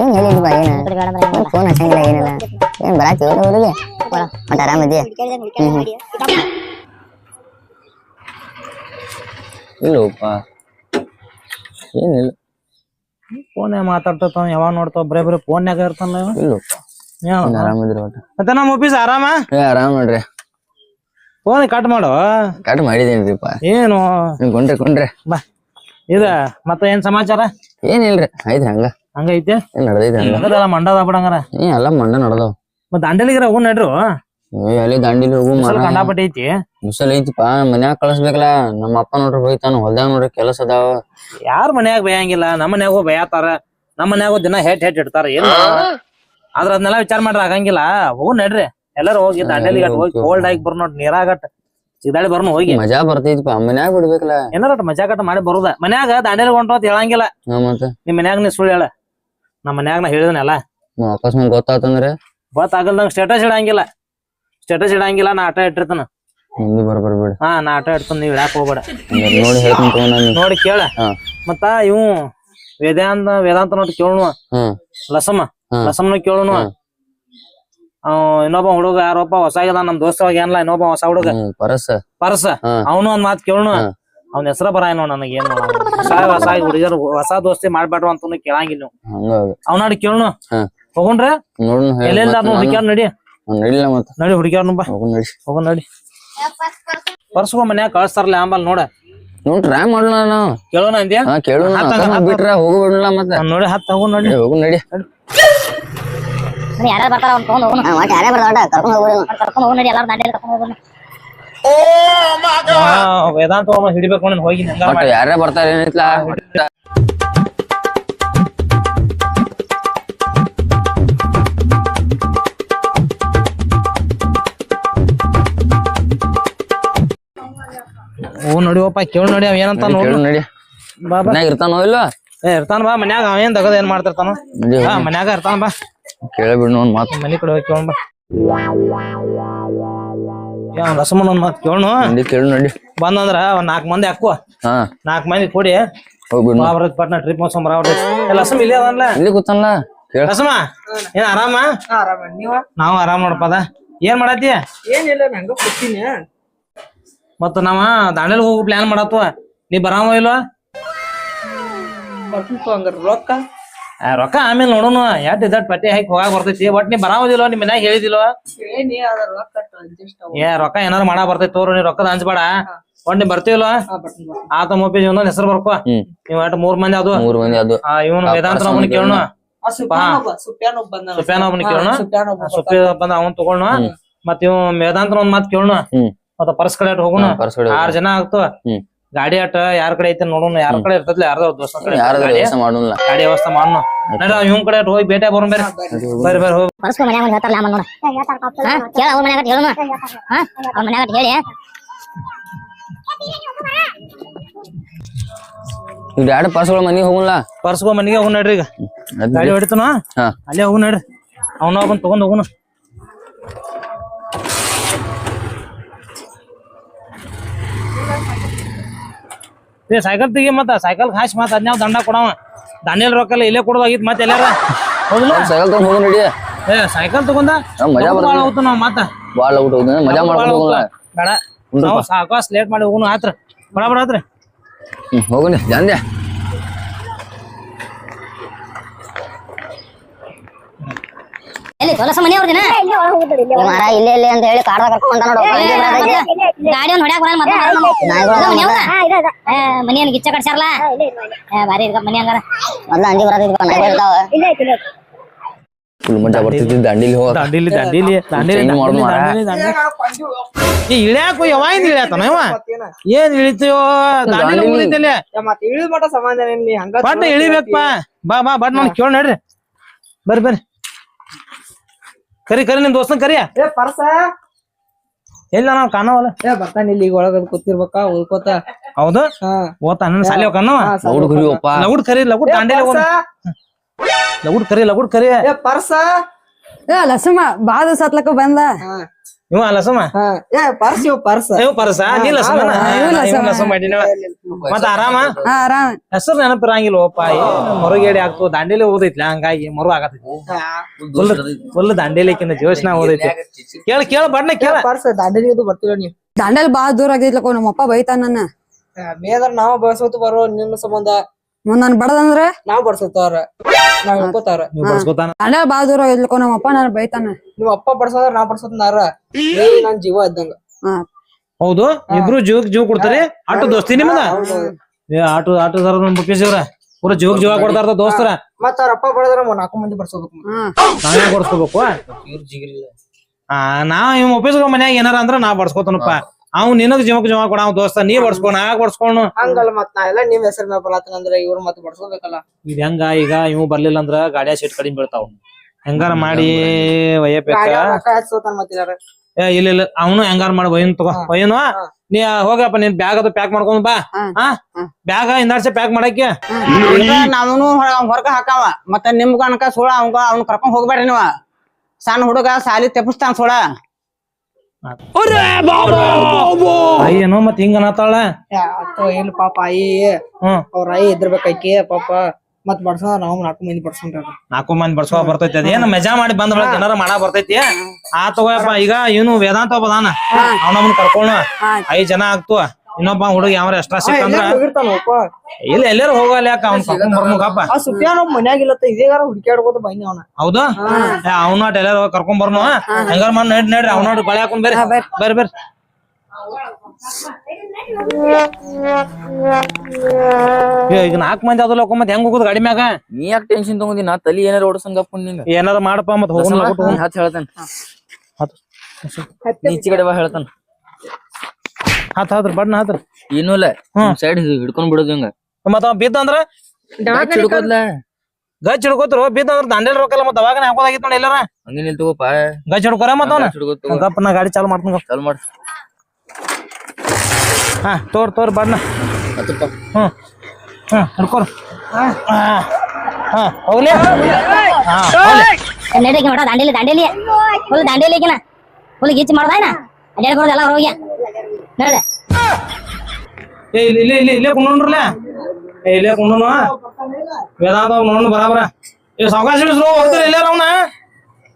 ಏನ್ ಹೇಳಿದ್ವಾ ಏನ ಫೋನ್ ಹಚ್ಚಂಗಿಲ್ಲ ಏನಿಲ್ಲ ಏನ್ ಬರಾತಿ ಊರಿಗೆ ಮತ್ತ ಆರಾಮದಿ ಇಲ್ಲಪ್ಪ ಏನಿಲ್ಲ ಫೋನ್ ಮಾತಾಡ್ತಾವ ಯಾವಾಗ ನೋಡ್ತಾವ ಬರೇ ಫೋನ್ಯಾಗ ಇರ್ತಾನ ಇಲ್ಲಪ್ಪ ಆರಾಮದಿರ ಮತ್ತೆ ನಮ್ಮ ಆಫೀಸ್ ಆರಾಮ ಆರಾಮ್ ನೋಡ್ರಿ ಫೋನ್ ಕಟ್ ಮಾಡು ಕಟ್ ಮಾಡಿದೇನ್ರಿಪ್ಪ ಏನು ಕೊಂಡ್ರೆ ಬಾ ಇದ ಮತ್ತೆ ಏನ್ ಸಮಾಚಾರ ಏನಿಲ್ರಿ ಐತ್ರಿ ಹಂಗೈತೆ ನಡ್ದೈತಿ ಹಂಗದಲ್ಲ ಮಂಡದ ಬಿಡಂಗಾರ ಎಲ್ಲ ಮಂಡ ನಡ್ದಾವ್ ಮತ್ ದಾಂಡೇಲಿಗರ ಹೋಗು ನಡ್ರು ಅಲ್ಲಿ ದಾಂಡಿಲಿ ಹೋಗು ಕಂಡಾಪಟ್ಟಿ ಐತಿ ಮುಸಲ್ ಐತಿಪ್ಪ ಮನ್ಯಾಗ ಕಳಸ್ಬೇಕಲ್ಲ ನಮ್ಮ ಅಪ್ಪ ನೋಡ್ರಿ ಹೋಯ್ತಾನ ಹೊಲ್ದಾಗ ನೋಡ್ರಿ ಕೆಲಸ ಅದಾವ ಯಾರ ಮನ್ಯಾಗ ಬೈಯಂಗಿಲ್ಲ ನಮ್ಮ ಮನ್ಯಾಗ ಬೈಯತಾರ ನಮ್ಮ ಮನ್ಯಾಗ ದಿನ ಹೆಟ್ ಇಡ್ತಾರ ಏನ್ ಆದ್ರ ಅದನ್ನೆಲ್ಲ ವಿಚಾರ ಮಾಡ್ರ ಆಗಂಗಿಲ್ಲ ಹೋಗು ನಡ್ರಿ ಎಲ್ಲಾರು ಹೋಗಿ ದಾಂಡೇಲಿ ಹೋಗಿ ಕೋಲ್ಡ್ ಆಗಿ ಬರ್ ನೋಡ್ರಿ ನೀರಾಗಟ್ ಸಿದಾಳಿ ಬರ್ನು ಹೋಗಿ ಮಜಾ ಬರ್ತೈತಿಪ್ಪ ಮನ್ಯಾಗ ಬಿಡ್ಬೇಕಲ್ಲ ಏನಾರ ಮಜಾ ಕಟ್ಟ ಮಾಡಿ ಬರುದ ಮನ್ಯಾಗ ದಾಂಡೇಲಿ ಹೊಂಟು ಅಂತ ಹೇಳಂಗಿಲ್ಲ ಮತ್ತೆ ನಿಮ್ ಮನ್ಯಾಗ ನೀ ಸುಳ್ಳು ಹೇಳ ನಮ್ಮ ಮನ್ಯಾಗ ನಾ ಹೇಳಿದನಲ್ಲ ಅಕಸ್ಮಾತ್ ಗೊತ್ತಾತಂದ್ರೆ ಗೊತ್ತಾಗಲ್ದಂಗ ಸ್ಟೇಟಸ್ ಇಡಂಗಿಲ್ಲ ನಾ ಆಟ ಇಟ್ಟಿರ್ತಾನ ಬರ್ಬೇಡ ಹಾ ನಾ ಆಟ ಇಡ್ತಾನ ನೀವ್ ಇಡಾಕ್ ಹೋಗ್ಬೇಡ ನೋಡಿ ಹೇಳ್ತೀನಿ ನೋಡಿ ಕೇಳ ಮತ್ತ ಇವು ವೇದಾಂತ ನೋಡಿ ಕೇಳುವ ಲಸಮ್ನ ಕೇಳುವ ಇನ್ನೊಬ್ಬ ಹುಡುಗ ಯಾರೊಬ್ಬ ಹೊಸ ಆಗ್ಯದ ನಮ್ ದೋಸ್ತ ಏನ್ಲ ಇನ್ನೊಬ್ಬ ಹೊಸ ಹುಡುಗ ಪರಸ ಅವನು ಒಂದ್ ಮಾತ್ ಕೇಳೋಣ ಅವ್ನ ಹೆಸರ ಬರ ಏನೋ ನನಗೆ ಏನ್ ಹೊಸ ಹುಡುಗರು ಹೊಸ ದೋಸ್ತಿ ಮಾಡ್ಬೇಡ್ರು ಅಂತ ಕೇಳಂಗಿಲ್ಲ ನೀವು ಅವ್ನಾಡಿ ಕೇಳೋಣ ಹೋಗುಣ್ರ ಎಲ್ಲೆಲ್ಲ ಹುಡುಕ್ಯಾರ ನಡಿ ನಡಿ ಹುಡುಕ್ಯಾರ ಹೋಗ ನಡಿ ಪರ್ಸ್ಕೊ ಮನ್ಯಾಗ ಕಳಿಸ್ತಾರಲ್ಲ ಆಂಬಲ್ ನೋಡ ಟ್ರೈ ಮಾಡೋಣ ನಾವು ಕೇಳೋಣ ಅಂದ್ಯಾ ಬಿಟ್ರ ಹೋಗ್ಬಿಡಲ್ಲ ಮತ್ತೆ ನೋಡಿ ಹತ್ತು ಹೋಗು ನಡಿ ನಡಿ ಯಾರ ಬರ್ತಾರ ಅವ್ನು ತಗೊಂಡ್ ಹೋಗೋಣ ಯಾರೇ ಬರ್ತಾವ ಕರ್ಕೊಂಡು ಹೋಗೋಣ ನಡಿ ಎಲ್ಲಾರು ದಾಂಡೇಲಿ ಕರ್ಕೊಂಡು ಹೋಗೋಣ ವೇದಾಂತ ಹಿಡಿಬೇಕು ಹೋಗಿ ಯಾರೇ ಬರ್ತಾರ ಏನೈತ್ಲ ಓ ನಡಿವಪ್ಪ ಕೇಳು ನೋಡಿ ಅವ ಏನಂತ ನಡಿ ಇರ್ತಾನೋ ಇಲ್ಲ ಇರ್ತಾನ ಬಾ ಮನ್ಯಾಗ ಅವ ಏನ್ ತಗದ ಏನ್ ಮಾಡ್ತಿರ್ತಾನ ಮನ್ಯಾಗ ಇರ್ತಾನ ಬಾ ಕೇಳಬಿಡ್ ಮಾತು ಮನಿ ಕಡೆ ಹೋಗಿ ಕೇಳೋಣ ಬಾ ರಸಮನ್ ಒಂದ್ ಮಾತು ಕೇಳೋಣ ಕೇಳು ನಡಿ ಬಂದಂದ್ರ ಒಂದ್ 4 ಮಂದಿ ಹಾಕುವ 4 ಮಂದಿ ಕೂಡಿ ಪಟ್ನಾ ಟ್ರಿಪ್ ಮಾಡ್ಸೋಣ ಲಸಮ್ ಇಲ್ಲಿ ಅದನ್ಲ ಇಲ್ಲಿ ಕೂತಲ್ಲ ರಸಮ ಏನ್ ಆರಾಮ ನಾವು ಆರಾಮ್ ನೋಡಪ್ಪದ ಏನ್ ಮಾಡತ್ತಿ ಏನಿಲ್ಲ ನಂಗ ಕೂತೀನಿ ಮತ್ತ ನಾವ ದಾಂಡೇಲಿ ಹೋಗು ಪ್ಲಾನ್ ಮಾಡತ್ವ ನೀ ಬರಾಮ ಇಲ್ವಾ ರೊಕ್ಕ ರೊಕ್ಕ ಆಮೇಲೆ ನೋಡೋಣ ಎಟ್ ಇದಟ್ ಪಟ್ಟಿ ಹಾಕಿ ಹೋಗಾಕ ಬರ್ತೈತಿ ಒಟ್ ನೀ ಬರಾಮದಿಲ್ವ ನಿಮ್ ಮನ್ಯಾಗ ಹೇಳಿದಿಲ್ವ ರೊಕ್ಕ ಏನಾರ ಮಾಡಾ ಬರ್ತೈತಿ ತೋರು ನೀ ರೊಕ್ಕದ ಹಂಚ್ಬೇಡ ಒಟ್ ನೀ ಬರ್ತೀವಲ್ವ ಆತ ಮೊಬ್ಬಿ ಒಂದೊಂದ್ ಹೆಸರು ಬರ್ಕೋ ನೀವ್ ಒಟ್ 3 ಮಂದಿ ಅದು ಇವನು ವೇದಾಂತ ಒಬ್ಬನ ಕೇಳೋಣ ಸುಪ್ಯಾನ ಒಬ್ಬನ ಕೇಳೋಣ ಸುಪ್ಯ ಬಂದ ಅವನ್ ತಗೊಳ್ಳೋಣ ಮತ್ ಇವ್ ವೇದಾಂತ ಒಂದ್ ಮಾತ್ ಕೇಳೋಣ ಮತ್ತ ಪರ್ಸ್ ಕಡೆ ಹೋಗೋಣ 6 ಜನ ಆಗ್ತವ ಗಾಡಿ ಆಟ ಯಾರ ಕಡೆ ಐತೆ ನೋಡೋಣ ಯಾರ ಕಡೆ ಇರ್ತದ್ಲ ಯಾರ್ದೋ ದೋಸ್ತ ಕಡೆ ಗಾಡಿ ವ್ಯವಸ್ಥೆ ಮಾಡೋಣ ನಡ ಇವ್ ಕಡೆ ಹೋಗಿ ಭೇಟಿ ಬರೋಣ ಬರ್ರಿ ಬರ್ರಿ ಹೋಗಿ ಪರಸ್ಕೊ ಮನ್ಯಾಗ ಒಂದು ಹೇಳ್ತಾರಲ್ಲ ಅಮ್ಮ ನೋಡ ಕೇಳ ಅವ್ರ ಮನ್ಯಾಗ ಹೇಳೋಣ ಅವ್ರ ಮನ್ಯಾಗ ಹೇಳಿ ಈಗ 2 ಪರ್ಸ್ಗಳ ಮನಿಗೆ ಹೋಗಲ್ಲ ಪರ್ಸ್ಕೊ ಮನಿಗೆ ಹೋಗ್ ನಡ್ರಿ ಈಗ ಗಾಡಿ ಹೊಡಿತನ ಅಲ್ಲೇ ಹೋಗ್ ನಡ್ರಿ ಅವನ ಒಬ್ಬನ್ ತಗೊಂಡ್ ಹೋಗೋಣ ಸೈಕಲ್ ತೆಗಿ ಮತ್ತ ಸೈಕಲ್ ಹಾಸಿ ಮತ್ತ ಅದ್ನಾವ್ ದಂಡ ಕೊಡವ ದಾಂಡೇಲಿ ರೊಕ್ಕಲ್ಲ ಇಲ್ಲೇ ಕೊಡೋದಾಗಿತ್ ಮತ್ತೆ ಎಲ್ಲಾರ ಹೌದಲ್ಲ ಸೈಕಲ್ ತಗೊಂಡ್ ಹೋಗು ನಡಿ ಸೈಕಲ್ ತಗೊಂಡ ಮಜಾ ಬಾಳ ಹೋಗ್ತು ನಾವ್ ಮತ್ತ ಬಾಳ ಊಟ ಮಜಾ ಮಾಡ್ಕೊಂಡು ಹೋಗಲ್ಲ ಬೇಡ ನಾವು ಸಾಕಾಸ್ ಲೇಟ್ ಮಾಡಿ ಹೋಗುನು ಆತ್ರ ಬಡ ಬಡ ಆತ್ರ ಹೋಗುನಿ ಜಾಂದ್ಯಾ ಎಲ್ಲಿ ಹೊಲಸ ಮನಿ ಅವ್ರದಿನ ಇಲ್ಲೇ ಅಂತ ಹೇಳಿ ಕಾಡ್ದಾಗ ಕರ್ಕೊಂಡ್ ನೋಡು ಗಾಡಿ ಒಂದ್ ಹೊಡ್ಯಾಕ ಮನಿ ಏನ್ ಗಿಚ್ಚ ಕಟ್ಸಾರಲ್ಲ ಬಾರಿ ಮನಿ ಹಂಗಾರ ಮೊದ್ಲ ಅಂಜಿ ಬರತೈತಿ ನಾಯಿ ಇರ್ತಾವ ಫುಲ್ ಮಜಾ ಬರ್ತೈತಿ ದಾಂಡೇಲಿ ಹೋಗ ಇಳ್ಯಾಕ ಯಾವಾಗ ಇಳ್ಯಾತನ ಇವ ಏನ್ ಇಳಿತೀವೋ ದಾಂಡೇಲಿ ಉಳಿತಿಲ್ಲ ಮತ್ತೆ ಇಳಿದ ಮಟ ಸಮಾಧಾನ ಹಂಗ ಬಟ್ ಇಳಿಬೇಕಪ್ಪ ಬಾ ಬಾ ಬಟ್ ನಾನು ಕೇಳ ನಡ್ರಿ ಬರ್ರಿ ಕರಿ ನಿಮ್ ದೋಸ್ತನ್ ಕರಿಯ ಪರ್ಸ ಎಲ್ಲ ನಾವ್ ಕಾಣವಲ್ಲ ಬರ್ತಾನ ಇಲ್ಲಿ ಈಗ ಒಳಗ ಕೂತಿರ್ಬೇಕಾ ಉಳ್ಕೋತ ಹೌದು ಓದ್ತಾ ನನ್ನ ಸಾಲಿ ಹೋಗನ್ನವ ಲಗುಡ್ ಕರಿ ಲಗುಡ್ ದಾಂಡೇಲಿ ಲಗುಡ್ ಕರಿ ಪರ್ಸ ಲಸಮ ಬಾದ ಸತ್ಲಕ್ಕ ಬಂದ ಇವ ಲಸಮ ಪರ್ಸ್ ಪರ್ಸ ಪರ್ಸ ನೀ ಲಸಮ ಮಾಡಿನ ಮತ್ತ ಆರಾಮ ಹಾ ಆರಾಮ್. ಹೆಸರು ನೆನಪಿರಂಗಿಲ್ಲ ಓಪ ಮರುಗೇಡಿ ಆಗ್ತದ ದಾಂಡೇಲಿ ಓದೈತ್ಲ ಹಂಗಾಗಿ ಮರು ಆಗತೈತಿ ಫುಲ್ ದಾಂಡೇಲಿಕಿನ ಜೋಶ್ನ ಓದೈತಿ ಕೇಳ ಬಣ್ಣ ಕೇಳ ಪರ್ಸ್ ದಾಂಡೇಲಿ ಅದು ಬರ್ತಿಲ್ಲ ನೀ ದಾಂಡೇಲಿ ಬಾಳ ದೂರ ಆಗೈತ್ಲಕೋ ನಮ್ಮಪ್ಪ ಬೈತಾನ ನನ್ನ. ಮೇದ್ರ ನಾವ್ ಬಡ್ಸೋತ ಬರೋ ನಿನ್ನ ಸಂಬಂಧ ನನ್ ಬಡದಂದ್ರ ನಾವ್ ಬಡ್ಸೋತಾರ ನಾವ್ ಹೇಳ್ಕೋತಾರ ನೀವು ಬರ್ಸ್ಕೊತಾನ ದಾಂಡೇಲಿ ಬಾಳ ದೂರ ಆಗೈತ್ಲಕೋ ನಮ್ಮಪ್ಪ ನನ್ ಬೈತಾನ. ನಿಮ್ ಅಪ್ಪ ಬಡ್ಸೋದ್ರ ನಾ ಬಡ್ಸೋತಾರ ನನ್ ಜೀವ ಇದ್ದಂಗ. ಹಾ ಹೌದು ಇಬ್ರು ಜೀವ ಕೊಡ್ತಾರೆ ಆಟೋ ದೋಸ್ತಿ ನಿಮ್ದ ಏ ಆಟೋದಾರ ಮುಖೇಶವ್ರ ಪೂರ ಜೀವ ಕೊಡ್ತಾರ ದೋಸ್ತರ ಮತ್ತ ಅವ್ರ ಅಪ್ಪ ಬಡದ್ರ 4 ಮಂದಿ ಬಡ್ಸೋಬೇಕು. ನಾವೇ ಕೊಡ್ಸ್ಕೋಬೇಕು ನಾವ್ ಇವ್ ಒಪ್ಪಿಸ್ಕೊ ಮನ್ಯಾಗ ಏನಾರ ಅಂದ್ರ ನಾ ಬಡ್ಸ್ಕೊತನಪ್ಪ ಅವ್ ನಿನಗ್ ಜೀವ ಕೊಡ ಅವ್ ದೋಸ್ತ ನೀ ಬಡ್ಸ್ಕೊ ನಾ ಬಡ್ಸ್ಕೊನು ಹಂಗಲ್ಲ ಮತ್ ನಾ ಎಲ್ಲ ನಿಮ್ ಹೆಸರು ಮೇಲೆ ಬರತ್ತಂದ್ರ ಇವ್ರು ಮತ್ ಬಡ್ಸ್ಕೋಬೇಕಲ್ಲ. ಇದ್ ಹೆಂಗ ಈಗ ಇವ್ ಬರ್ಲಿಲ್ಲ ಅಂದ್ರ ಗಾಡಿಯ ಸೀಟ್ ಕಡಿಮೆ ಬೀಳ್ತಾವ ಹೆಂಗಾರ ಮಾಡಿ ಒಯ್ಯಬೇಕ ಇಲ್ಲ ಅವನು ಹೆಂಗಾರ ಮಾಡಿ ಒಯ್ಯನ್ ತಗೋ ಒಯ್ಯನು ನೀ ಹೋಗಪ್ಪ ನೀನ್ ಬ್ಯಾಗ್ ಅದು ಪ್ಯಾಕ್ ಮಾಡ್ಕೊಂಡ್ ಬಾ ಬ್ಯಾಗ ಇಂದಾಡ್ಸೆ ಪ್ಯಾಕ್ ಮಾಡಕ್ಕೆ ನಾವನು ಹೊರಗ ಹಾಕಾವ ಮತ್ತ ನಿಮ್ಗ ಅನ್ಕ ಸೋಳ ಅವ್ನ ಕರ್ಕೊಂಡ್ ಹೋಗ್ಬೇಡ್ರಿ ನೀವ ಸಣ್ಣ ಹುಡುಗ ಸಾಲಿ ತೆಪ್ಪಸ್ತಾನ ಸೋಳ ಅಯ್ಯನೋ ಮತ್ ಹಿಂಗ ಅನ್ನತಾಳ ಏನ್ ಪಾಪ ಆಯಿ ಅವ್ರ ಆಯಿ ಇದ್ರಬೇಕಾಕಿ ಪಾಪ ಮತ್ ಬಡ್ಸೋ ನಾವ್ 4 ಮಂದಿ ಬಡ್ಸ್ಕೊಂಡ್ರ 4 ಮಂದಿ ಬಡ್ಸೋ ಬರ್ತೈತಿ ಅದೇನ್ ಮಜಾ ಮಾಡಿ ಬಂದ್ ಬಳಕ ಏನಾರ ಮಾಡ ಬರ್ತೈತಿ ಆ ತಗೋಯಪ್ಪ ಈಗ ಇವನು ವೇದಾಂತ ಒಬ್ಬದಾನ ಅವನಮ್ಮನ್ ಕರ್ಕೊಂಡ 5 ಜನ ಆಗ್ತು ಇನ್ನೊಬ್ಬ ಹುಡುಗ ಯಾವ ಎಕ್ಸ್ಟ್ರಾ ಸಿಕ್ಕಂದ್ರ ಇಲ್ಲ ಎಲ್ಲಾರು ಹೋಗಲ್ಲ ಯಾಕ ಅವ್ನ ಕರ್ಕೊಂಡ್ ಬರ್ಬೇಕಪ್ಪ ಸುಪ್ಯಾನ್ ಮನ್ಯಾಗ ಇಲ್ಲತ್ತ ಇದೇಗಾರ ಹುಡುಕ್ಯಾಡ್ಕೋತ ಬನ್ನಿ ಅವನ ಹೌದಾ ಅವ್ನ ಎಲ್ಲಾರು ಕರ್ಕೊಂಡ್ ಬರ್ನು ಹೆಂಗಾರ ಮಾಡಿ ನಡ್ರಿ ಅವ್ನೋಡ್ ಬಳೆ ಹಾಕೊಂಡ್ ಬರ್ರಿ ಈಗ 4 ಮಂದಿ ಅದಲ್ಲ ಮತ್ ಹೆಂಗ್ ಹೋಗುದು ಗಾಡಿ ಮ್ಯಾಗ ನೀ ಯಾಕೆ ಟೆನ್ಷನ್ ತಗೊಂಡಿ ನಾ ತಲಿ ಏನಾರ ಓಡಸಂಗಪ್ಪ ನಿಂಗ ಏನಾರ ಮಾಡಪ್ಪ ಮತ್ ಹೋಗೋಣ ಹತ್ ಹೇಳ್ತಾನ ಈಚೆ ಕಡೆ ಬಾ ಹೇಳ್ತಾನ ಹತ್ರ ಬಣ್ಣ ಹತ್ರ ಏನೂ ಇಲ್ಲ ಸೈಡ್ ಹಿಡ್ಕೊಂಡ್ ಬಿಡೋದು ಹಿಂಗ ಮತ್ ಅವ ಬಿದ್ದ ಅಂದ್ರ ಹಿಡ್ಕೋದ್ಲ ಗಚ್ ಹಿಡ್ಕೋತ್ರು ಬಿದ್ದ ಅಂದ್ರ ದಾಂಡೇಲಿ ರೊಕ್ಕಲ್ಲ ಮತ್ ಅವಾಗ ಹಾಕೋದಾಗಿತ್ ನೋಡಿ ಎಲ್ಲಾರ ಹಂಗೇನ್ ಇಲ್ ತಗೋಪ ಗಚ್ ಹಿಡ್ಕೊರ ಮತ್ ಅವನ ಗಪ್ಪ ನಾ ಗಾಡಿ ಚಾಲು ಮಾಡ್ತೀನಿ ಚಾಲು ಮಾಡ ತೋರ್ ಬಣ್ಣ ಹಿಡ್ಕೊರ ಹೋಗ್ಲಿ ನಡೀಕೆ ಮಾಡ ದಾಂಡೇಲಿ ಫುಲ್ ದಾಂಡೇಲಿಕಿನ ಫುಲ್ ಗೀಚ್ ಮಾಡ್ದಾಯ್ನ ಅಡ್ಯಾಡ್ಕೊಳೋದು ಎಲ್ಲ ಹೋಗ್ಯ ನೋಡ್ದೆ ಇಲ್ಲೇ ಕುಂಡ್ರಲ್ಲ ಇಲ್ಲೇ ಕುಂಡ್ರು ವೇದಾಂತ ನೋಡ್ ಬರಾಬರ ಈ ಸಾವಕಾಶ ಹೋಗ್ತಾರ ಎಲ್ಲಾರ ಅವನ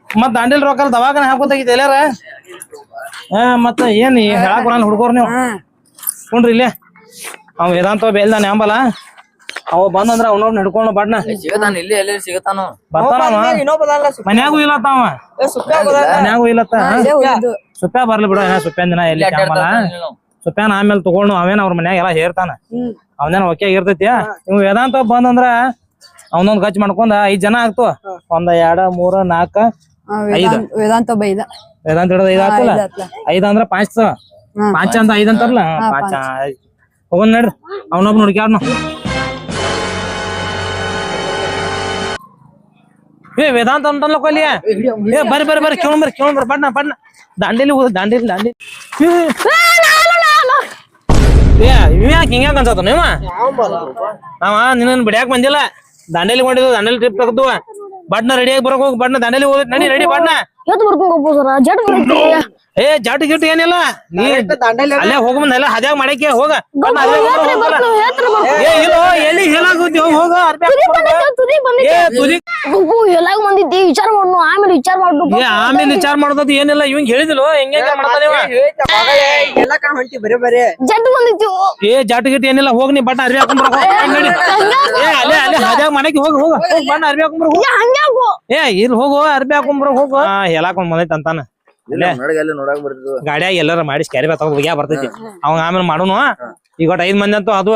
ಮತ್ ದಾಂಡೇಲಿ ರೊಕ್ಕ ದವಾಖಾನೆ ಹಾಕೋತಾಗಿತ್ತು ಎಲ್ಲಾರ ಮತ್ತ ಏನ್ ಹೇಳಕ್ ಬರಲ್ಲ ಹುಡ್ಕೋರ್ ನೀವು ಕುಂಡ್ರಿ ಇಲ್ಲೇ ಅವ್ ವೇದಾಂತ ಬೇಲ್ದಾನೆ ಅಂಬಲ್ಲ ಅವ ಬಂದಂದ್ರ ಅವ್ನವ್ನ ಹಿಡ್ಕೊಂಡು ಬಡ್ನ ಸಿಗತಾನ ಇಲ್ಲಿ ಎಲ್ಲಿ ಸಿಗತಾನ ಬರ್ತಾನವ ಮನ್ಯಾಗೂ ಇಲ್ಲತ್ತ ಅವ ಮನ್ಯಾಗೂ ಇಲ್ಲತ್ತ ಸುಪ್ಯಾ ಬರ್ಲಿ ಬಿಡ ಸುಪ್ಯಾನ್ ದಿನ ಎಲ್ಲಿ ಅಂಬಲ್ಲ ಸುಪ್ಯಾನ್ ಆಮೇಲೆ ತಗೊಂಡು ಅವೇನ್ ಅವ್ರ ಮನ್ಯಾಗ ಎಲ್ಲಾ ಹೇರ್ತಾನ ಅವನೇನ್ ಓಕೆ ಆಗಿರ್ತೈತಿ ಇವ್ ವೇದಾಂತ ಬಂದಂದ್ರ ಅವನೊಂದ್ ಗಚ್ ಮಾಡ್ಕೊಂಡ 5 ಜನ ಆಗ್ತು 1 2 3 4 5 ವೇದಾಂತ ಬೈದ ವೇದಾಂತ ಹಿಡಿದ 5 ಆಗ್ತಲ್ಲ 5 ಅಂದ್ರ 5 ಅಂತ 5 ಅಂತಾರಲ್ಲ 5 ಹೋಗೋಣ ನಡ್ರಿ ಅವನೊಬ್ಬ ನೋಡ್ಕ್ಯಾಡ್ನು ಏ ವೇದಾಂತ ಅಂತನ್ಲಕ್ಕ ಅಲ್ಲಿ ಏ ಬರ್ರಿ ಕೇಳ್ ಬಣ್ಣ ದಾಂಡೇಲಿ ಏ ಇವ್ ಯಾಕೆ ಹಿಂಗ್ಯಾಕ ಅನ್ಸತ್ತ ನೀವ ನಾವ ನಿನ್ನ ಬಿಡ್ಯಾಕ್ ಬಂದಿಲ್ಲ ದಾಂಡೇಲಿ ಮಾಡಿದ್ವು ದಾಂಡೇಲಿ ಟ್ರಿಪ್ ತೆಗ್ದು ಬಡ್ನ ರೆಡಿಯಾಗಿ ಬರಕ್ ಹೋಗಿ ಬಡ್ನ ದಾಂಡೇಲಿ ಹೋದ್ ನಡಿ ರೆಡಿ ಬಡ್ನ ಏ ಜಾಟ್ ಗಿಟ್ ಏನಿಲ್ಲ ನೀ ಅಲ್ಲೇ ಹೋಗ ಬಂದ ಎಲ್ಲ ಹದ್ಯಾಗ ಮಾಡಕ್ಕೆ ಹೋಗ ಏ ಇಲ್ಲ ಎಲ್ಲಿ ಹೇಳಾಗುತ್ತಿ ಹೋಗ ಎಲ್ಲ ಬಂದಿದ್ದಿ ವಿಚಾರ ಮಾಡು ಆಮೇಲೆ ವಿಚಾರ ಮಾಡು ಆಮೇಲೆ ವಿಚಾರ ಮಾಡೋದ್ ಏನಿಲ್ಲ ಇವಂಗ್ ಹೇಳಿದಿಲ್ಲ ಹೆಂಗ ಮಾಡ್ತಾನೆ ಬರೇ ಜಡ್ ಬಂದಿತ್ತು ಏ ಜಾಟ್ ಗಿಟ್ ಏನಿಲ್ಲ ಹೋಗ್ ನೀ ಬಣ್ಣ ಅರ್ಬಿ ಹಾಕೊಂಡ್ ಏ ಅಲ್ಲೇ ಹದ್ಯಾಗ ಮಾಡಕ್ಕೆ ಹೋಗ ಬಣ್ಣ ಅರ್ಬಿ ಹಾಕೊಂಡ್ ಏ ಇಲ್ಲಿ ಹೋಗು ಅರ್ಬಿ ಹಾಕೊಂಡ್ ಹೋಗು ಹೇಳಾಕೊಂಡ್ ಬಂದೈತಿ ಅಂತಾನ ಗಾಡಿಯಾಗ ಎಲ್ಲಾರ ಮಾಡಿ ಕ್ಯಾರಿ ಬ್ಯಾಗ್ ತಗೊಂಡ್ ಹೋಗ್ಯಾ ಬರ್ತೈತಿ ಅವ್ ಆಮೇಲೆ ಮಾಡೋನು ಈಗ 5 ಮಂದಿ ಅಂತೂ ಅದು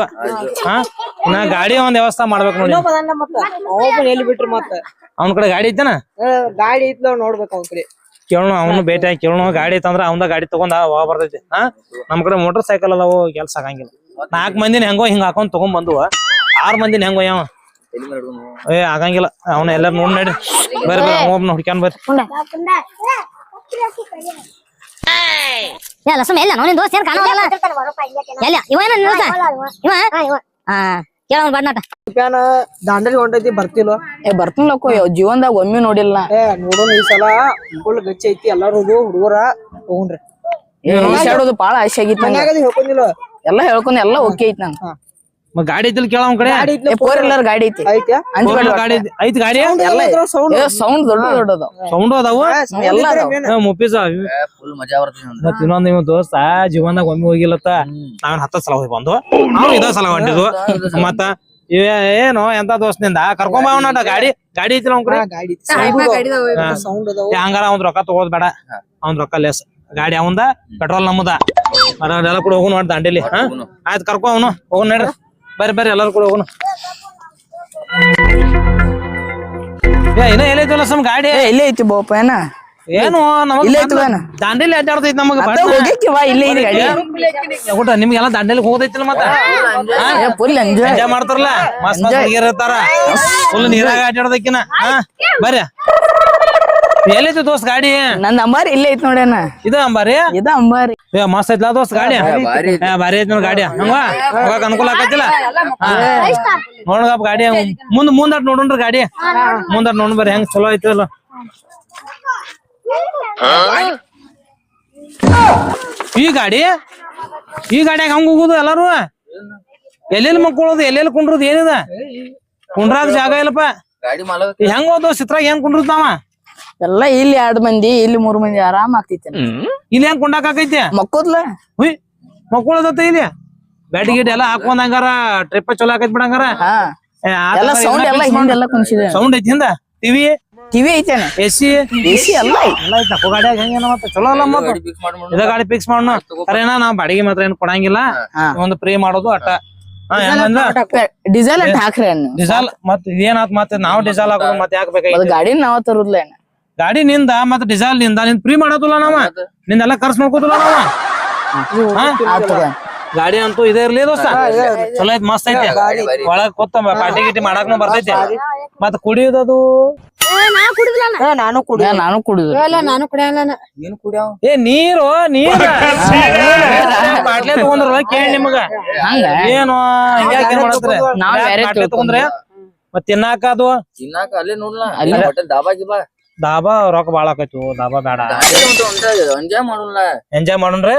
ನಾ ಗಾಡಿ ಒಂದ್ ವ್ಯವಸ್ಥೆ ಮಾಡ್ಬೇಕು ನೋಡಿ ಎಲ್ಲಿ ಬಿಟ್ರಿ ಮತ್ತ ಅವ್ನ ಕಡೆ ಗಾಡಿ ಐತನ ಗಾಡಿ ಐತ್ಲ ನೋಡ್ಬೇಕು ಅವ್ನ ಕಡೆ ಕೇಳೋಣ ಅವನು ಭೇಟಿ ಆಗಿ ಕೇಳೋಣ ಗಾಡಿ ಐತಂದ್ರ ಅವಂದ ಗಾಡಿ ತಗೊಂಡ್ ಹೋಗ ಬರ್ತೈತಿ ನಮ್ ಕಡೆ ಮೋಟರ್ ಸೈಕಲ್ ಅದಾವು ಕೆಲ್ಸ ಆಗಂಗಿಲ್ಲ 4 ಮಂದಿನ ಹೆಂಗೋ ಹಿಂಗ ಹಾಕೊಂಡ್ ತಗೊಂಡ್ ಬಂದುವ 6 ಮಂದಿನ ಹೆಂಗೋ ಯಾವ ಏ ಆಗಂಗಿಲ್ಲ ಅವನ ಎಲ್ಲಾರು ನೋಡ್ ನಡ್ರಿ ಬರ್ರಿ ಒಬ್ಬನ ಹುಡ್ಕ್ಯಾನ್ ಬರ್ರಿ ಲಕ್ಷ್ಮ ಎಲ್ಲ ನೋಡಿನ ದೋಸ್ತ ಏನ್ ಕಾಣೋಲ್ಲ ಎಲ್ಲ ಇವೇನ ಇವ ಕೇಳ ಬಡ್ನಾಟ ದಾಂಡೇಲಿ ಹೊಂಟೈತಿ ಬರ್ತಿಲ್ಲ ಬರ್ತೀನಲ್ಲಕ್ಕೋ ಜೀವನದಾಗ ಒಮ್ಮೆ ನೋಡಿಲ್ಲ ನೋಡೋಣ ಈ ಸಲ ಫುಲ್ ಗಚ್ಚಿ ಐತಿ ಎಲ್ಲಾರು ಹುಡುಗರ ಹೋಗ್ರಿ ಈಸಾಡೋದು ಬಾಳ ಆಸೆ ಆಗಿತ್ತು ಮನ್ಯಾಗದ ಹೇಳ್ಕೊಂಡಿಲ್ಲ ಎಲ್ಲಾ ಹೇಳ್ಕೊಂಡ್ ಎಲ್ಲಾ ಓಕೆ ಐತಿ ನಂಗ ಮತ್ ಗಾಡಿ ಐತಿಲ್ ಕೇಳ ಅವ್ನ ಕಡೆ ಫೋರ್ ವೀಲರ್ ಗಾಡಿ ಐತಿ ಐತ್ಯಾ ಗಾಡಿ ಐತಿ ಗಾಡಿ ಸೌಂಡ್ ಸೌಂಡ್ ದೊಡ್ಡದು ಸೌಂಡ್ ಅದಾವು ಎಲ್ಲ ಅದಾವ. ಮುಪ್ಪಿಸ ಫುಲ್ ಮಜಾ ಬರ್ತದೆ ಮತ್ ಇನ್ನೊಂದ್ ಇವ್ ದೋಸ್ತ ಜೀವನದಾಗ ಒಮ್ಮೆ ಹೋಗಿಲ್ಲತ್ತ ನಾವೇನ್ 10 ಸಲ ಹೋಗಿ ಬಂದು ನಾವು ಇದ ಸಲ ಹೊಂಟಿದ್ವು ಮತ್ತ ಏನು ಎಂತ ದೋಸ್ತಿಂದ ಕರ್ಕೊಂಬ ಅವನ ಗಾಡಿ ಐತಿಲ್ಲ ಅವ್ನ ಕಡೆ ಗಾಡಿ ಗಾಡಿದಾಗ ಸೌಂಡ್ ಅದಾವ ಹಂಗಾರ ಅವ್ನ್ ರೊಕ್ಕ ತಗೋದ್ ಬೇಡ ಅವ್ನ್ ರೊಕ್ಕ ಲೆಸ್ ಗಾಡಿ ಅವಂದ ಪೆಟ್ರೋಲ್ ನಮ್ಮದ ಎಲ್ಲ ಕೂಡ ಹೋಗುನ್ ಮಾಡಿ ದಾಂಡೇಲಿ ಆಯ್ತು ಕರ್ಕೊ ಅವನು ಹೋಗುನ್ ನಡ್ರಿ ಬರ್ರಿ ಎಲ್ಲಾರು ಕೂಡ ಹೋಗುನು ಇನ್ನ ಎಲ್ಲೈತಲ್ಲ ಸಮ್ ಗಾಡಿ ಇಲ್ಲೇ ಐತಿ ಬೋಪ ಏನ ಏನು ಇಲ್ಲೇ ಐತಿ ಬೇನ ದಾಂಡೇಲಿ ಅಡ್ಡಾಡ್ತೈತಿ ನಮಗ ಹೋಗಿಕ್ಕಿವಾ ಇಲ್ಲೇ ಐತಿ ಗಾಡಿ ಊಟ ನಿಮ್ಗೆಲ್ಲ ದಾಂಡೇಲಿ ಹೋಗೋದೈತಿಲ್ಲ ಮತ್ತ ಫುಲ್ ಎಂಜಾಯ್ ಎಂಜಾಯ್ ಮಾಡ್ತಾರಲ್ಲ ಮಸ್ತ್ ಹುಡುಗಿಯರ್ ಇರ್ತಾರ ಫುಲ್ ನೀರಾಗ ಅಡ್ಡಾಡ್ದಕ್ಕಿನ ಬರ್ರಿ ಎಲ್ಲೈತಿ ದೋಸ್ತ್ ಗಾಡಿ ನಂದ್ ಅಂಬಾರಿ ಇಲ್ಲೇ ಐತಿ ನೋಡ್ಯಾನ ಇದು ಅಂಬಾರಿ ಇದ ಅಂಬಾರಿ ಮಸ್ತ್ ಐತ್ಲಾ ದೋಸ್ತ್ ಗಾಡಿ ಭಾರಿ ಐತಿ ನೋಡ್ ಗಾಡಿ ಹಂಗ ಹೋಗಕ್ ಅನುಕೂಲ ಆಕತಿಲ್ಲ ನೋಡ್ಗಪ್ಪ ಗಾಡಿ ಮುಂದಟ್ ನೋಡೋಣ್ರಿ ಗಾಡಿ ಮುಂದಟ್ ನೋಡ್ ಬರ್ರಿ ಹೆಂಗ್ ಚಲೋ ಐತಿಲ್ಲ ಈ ಗಾಡಿಯಾಗ ಹಂಗ ಹೋಗುದು ಎಲ್ಲಾರು ಎಲ್ಲೆಲ್ಲಿ ಮಕ್ಕೊಳ್ಳೋದು ಎಲ್ಲೆಲ್ಲಿ ಕುಂಡ್ರದು ಏನಿದ ಕುಂಡ್ರಾಗ ಜಾಗ ಇಲ್ಲಪ್ಪ ಗಾಡಿ ಮಾಲಕ ಹೆಂಗ್ ಹೋದ ಚಿತ್ರಾಗ ಹೆಂಗ್ ಕುಂಡ್ರದ್ ನಾವ ಎಲ್ಲ ಇಲ್ಲಿ 2 ಮಂದಿ ಇಲ್ಲಿ 3 ಮಂದಿ ಆರಾಮ್ ಆಗ್ತೈತಿ ಇಲ್ಲಿ ಹೆಂಗ್ ಕುಂಡಾಕ ಆಕೈತಿ ಮಕ್ಕೋದ್ಲ ಹುಯ್ ಮಕ್ಕೊಳ್ಳೋದತ್ತ ಇಲ್ಲಿ ಬ್ಯಾಟಿ ಗಿಟ್ ಎಲ್ಲ ಹಾಕೊಂಡ್ ಹಂಗಾರ ಟ್ರಿಪ್ ಚಲೋ ಆಕೈತಿ ಬಿಡಂಗಾರ ಹಾ ಎಲ್ಲ ಸೌಂಡ್ ಎಲ್ಲ ಹಿಂದೆಲ್ಲ ಕುಣಿಸಿದ ಸೌಂಡ್ ಐತಿ ಹಿಂದ ಟಿವಿ ಐತೇನ ಎಸಿ ಎಲ್ಲ ಎಲ್ಲ ಐತಿ ನಕ್ಕು ಗಾಡಿಯಾಗ ಹೆಂಗೇನ ಮತ್ತ ಚಲೋ ಅಲ್ಲ ಮತ್ತ ಇದ ಗಾಡಿ ಫಿಕ್ಸ್ ಮಾಡೋಣ ಕರೇನಾ ನಾವ್ ಬಾಡಿಗೆ ಮಾತ್ರ ಏನ್ ಕೊಡಂಗಿಲ್ಲ ಒಂದು ಫ್ರೀ ಮಾಡೋದು ಅಟ್ಟ ಡೀಸೆಲ್ ಅಂತ ಹಾಕ್ರಿ ಅಣ್ಣ ಡಿಸೈಲ್ ಮತ್ ಇದೇನಾತ್ ಮತ್ತೆ ನಾವ್ ಡಿಸೈಲ್ ಹಾಕೋದು ಮತ್ತೆ ಯಾಕೆ ಬೇಕಾಗಿ ಗಾಡಿ ನಾವ ತರುದ್ಲ ಏನ ಗಾಡಿ ನಿಂದ ಮತ್ತೆ ಡಿಸೈಲ್ ನಿಂದ ನಿಂದ ಫ್ರೀ ಮಾಡೋದಿಲ್ಲ ನಾವ ನಿಂದೆಲ್ಲ ಖರ್ಚು ಮಾಡ್ಕೋದಿಲ್ಲ ನಾವ ಗಾಡಿ ಅಂತೂ ಇದೇ ಇರ್ಲಿ ದೋಸ್ತ ಚಲೋ ಐತಿ ಮಸ್ತ್ ಐತಿ ಒಳಗ್ ಕೊತ್ತ ಪಾರ್ಟಿ ಗಿಟಿ ಮಾಡಾಕ್ನು ಬರ್ತೈತಿ ಮತ್ ಕುಡಿಯೋದದು ನಾನು ಕುಡಿ ನಾನು ಕುಡಿದ್ರು ನಾನು ಕುಡಿಯಲ್ಲ ನೀನು ಕುಡಿಯವ ಏ ನೀರು ಬಾಟ್ಲೆ ತಗೊಂಡ್ರ ಕೇಳಿ ನಿಮಗ ಏನು ಹಿಂಗ್ಯಾಕೆ ಮಾಡತ್ರಿ ನಾವ್ ಬ್ಯಾರೆ ಬಾಟ್ಲೆ ತಗೊಂಡ್ರೆ ಮತ್ ತಿನ್ನಾಕ ಅದು ತಿನ್ನಾಕ ಅಲ್ಲೇ ನೋಡ್ಲಾ ಹೋಟೆಲ್ ದಾಬಾ ಗಿಬಾ ದಾಬಾ ರೊಕ್ಕ ಬಾಳ ಆಕೈತಿ ದಾಬಾ ಬೇಡ ಎಂಜಾಯ್ ಮಾಡೋಣ ಎಂಜಾಯ್ ಮಾಡೋಣ್ರಿ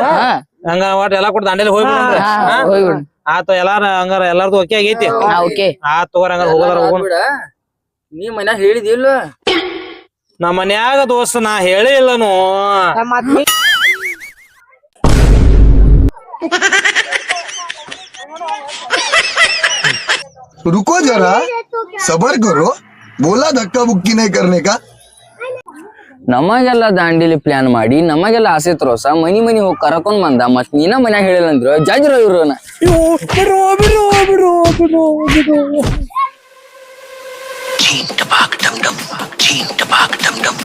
ಹಂಗ ಒಟ್ ಎಲ್ಲಾ ಕೊಟ್ಟು ದಾಂಡೇಲಿ ಹೋಗ್ಬಿಡ್ರಿ ಆತ ಎಲ್ಲಾರ ಹಂಗಾರ ಎಲ್ಲಾರ್ದು ಓಕೆ ಆಗೈತಿ ಆತ್ ತಗೋರ ಹಂಗಾರ ಹೋಗೋದಾರ ಹೋಗೋಣ ನೀ ಮನ್ಯಾಗ ಹೇಳಿದಿಲ್ಲ ನಮ್ಮ ಮನ್ಯಾಗ ದೋಸ್ತ ನಾ ಹೇಳೇ ಇಲ್ಲನು रुको जरा सबर करो बोला धक्का बुक्की नहीं करने का ನಮಗೆಲ್ಲ ದಾಂಡೇಲಿ ಪ್ಲಾನ್ ಮಾಡಿ ನಮಗೆಲ್ಲ ಆಸೆ ತರೋಸ ಮನಿ ಹೋಗಿ ಕರಕೊಂಡ್ ಬಂದ ಮತ್ ನೀನ ಮನ್ಯಾಗ ಹೇಳಿಲ್ಲ ಅಂದ್ರು ಜಜ್ರ ಇವ್ರನ